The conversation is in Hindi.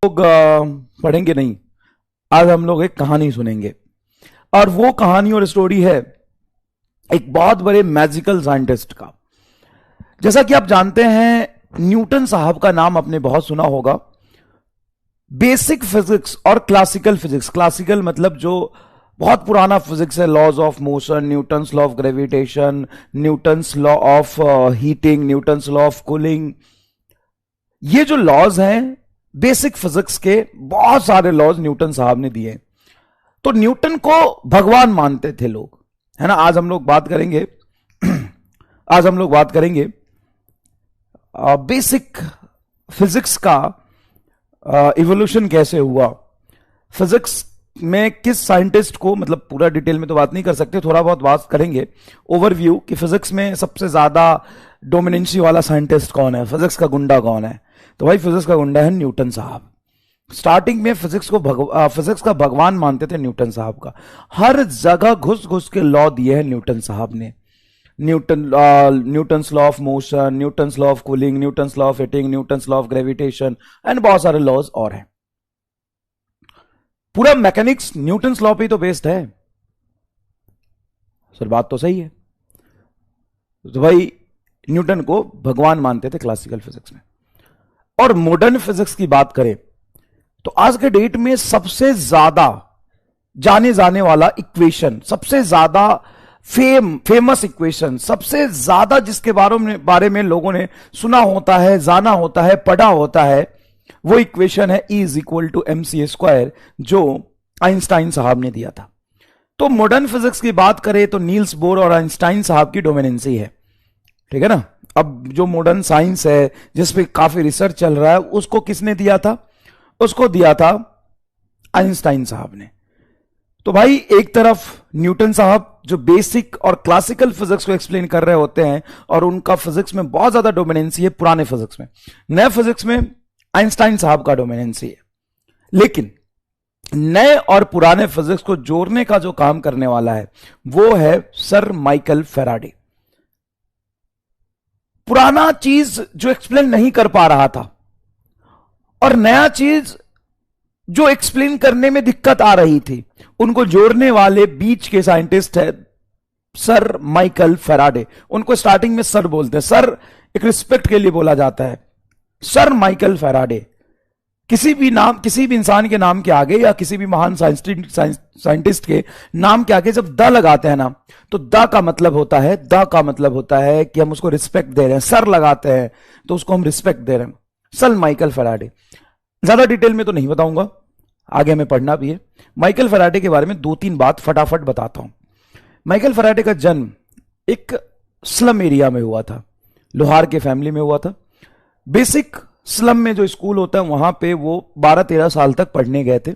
लोग पढ़ेंगे नहीं। आज हम लोग एक कहानी सुनेंगे और वो कहानी और स्टोरी है एक बहुत बड़े मैजिकल साइंटिस्ट का। जैसा कि आप जानते हैं, न्यूटन साहब का नाम आपने बहुत सुना होगा। बेसिक फिजिक्स और क्लासिकल फिजिक्स, क्लासिकल मतलब जो बहुत पुराना फिजिक्स है, laws of motion, Newton's law of gravitation, Newton's law of heating, Newton's law of cooling. ये जो लॉज हैं बेसिक फिजिक्स के, बहुत सारे लॉज न्यूटन साहब ने दिए। तो न्यूटन को भगवान मानते थे लोग, है ना। आज हम लोग बात करेंगे बेसिक फिजिक्स का इवोल्यूशन कैसे हुआ, फिजिक्स में किस साइंटिस्ट को, मतलब पूरा डिटेल में तो बात नहीं कर सकते, थोड़ा बहुत बात करेंगे ओवरव्यू कि फिजिक्स में सबसे ज्यादा डोमिनेंसी वाला साइंटिस्ट कौन है, फिजिक्स का गुंडा कौन है। तो भाई फिजिक्स का गुंडा है न्यूटन साहब। स्टार्टिंग में फिजिक्स का भगवान मानते थे न्यूटन साहब का। हर जगह घुस घुस के लॉ दिए हैं न्यूटन साहब ने। Newton's law of motion, Newton's law of cooling, Newton's law of heating, Newton's law of gravitation and बहुत सारे लॉज और हैं। पूरा मैकेनिक्स न्यूटन्स लॉ पे ही तो बेस्ड है सर, बात तो सही है। तो भाई न्यूटन को भगवान मानते थे क्लासिकल फिजिक्स में। और मॉडर्न फिजिक्स की बात करें तो आज के डेट में सबसे ज्यादा जाने जाने वाला इक्वेशन, सबसे ज्यादा फेमस इक्वेशन, सबसे ज्यादा जिसके बारे में लोगों ने सुना होता है, जाना होता है, पढ़ा होता है, वो इक्वेशन है E is equal to mc², जो आइंस्टाइन साहब ने दिया था। तो मॉडर्न फिजिक्स की बात करें तो नील्स बोर और आइंस्टाइन साहब की डोमिनेंसी है, ठीक है ना। अब जो मॉडर्न साइंस है जिसपे काफी रिसर्च चल रहा है, उसको किसने दिया था? उसको दिया था आइंस्टाइन साहब ने। तो भाई एक तरफ न्यूटन साहब जो बेसिक और क्लासिकल फिजिक्स को एक्सप्लेन कर रहे होते हैं और उनका फिजिक्स में बहुत ज्यादा डोमिनेंसी है पुराने फिजिक्स में। नए फिजिक्स में आइंस्टाइन साहब का डोमिनेंसी है। लेकिन नए और पुराने फिजिक्स को जोड़ने का जो काम करने वाला है वो है सर माइकल फैराडे। पुराना चीज जो एक्सप्लेन नहीं कर पा रहा था और नया चीज जो एक्सप्लेन करने में दिक्कत आ रही थी, उनको जोड़ने वाले बीच के साइंटिस्ट है सर माइकल फैराडे। उनको स्टार्टिंग में सर बोलते हैं, सर एक रिस्पेक्ट के लिए बोला जाता है। सर माइकल फैराडे किसी भी इंसान के नाम के आगे या किसी भी महान साइंटिस्ट के नाम के आगे जब द लगाते हैं ना, तो द का मतलब होता है कि हम उसको रिस्पेक्ट दे रहे हैं। सर लगाते हैं तो उसको हम रिस्पेक्ट दे रहे हैं। सर माइकल फैराडे, ज्यादा डिटेल में तो नहीं बताऊंगा, आगे हमें पढ़ना भी है। माइकल फैराडे के बारे में 2-3 बात फटाफट बताता हूं। माइकल फैराडे का जन्म एक स्लम एरिया में हुआ था, लोहार के फैमिली में हुआ था। बेसिक स्लम में जो स्कूल होता है वहां पे वो 12-13 साल तक पढ़ने गए थे।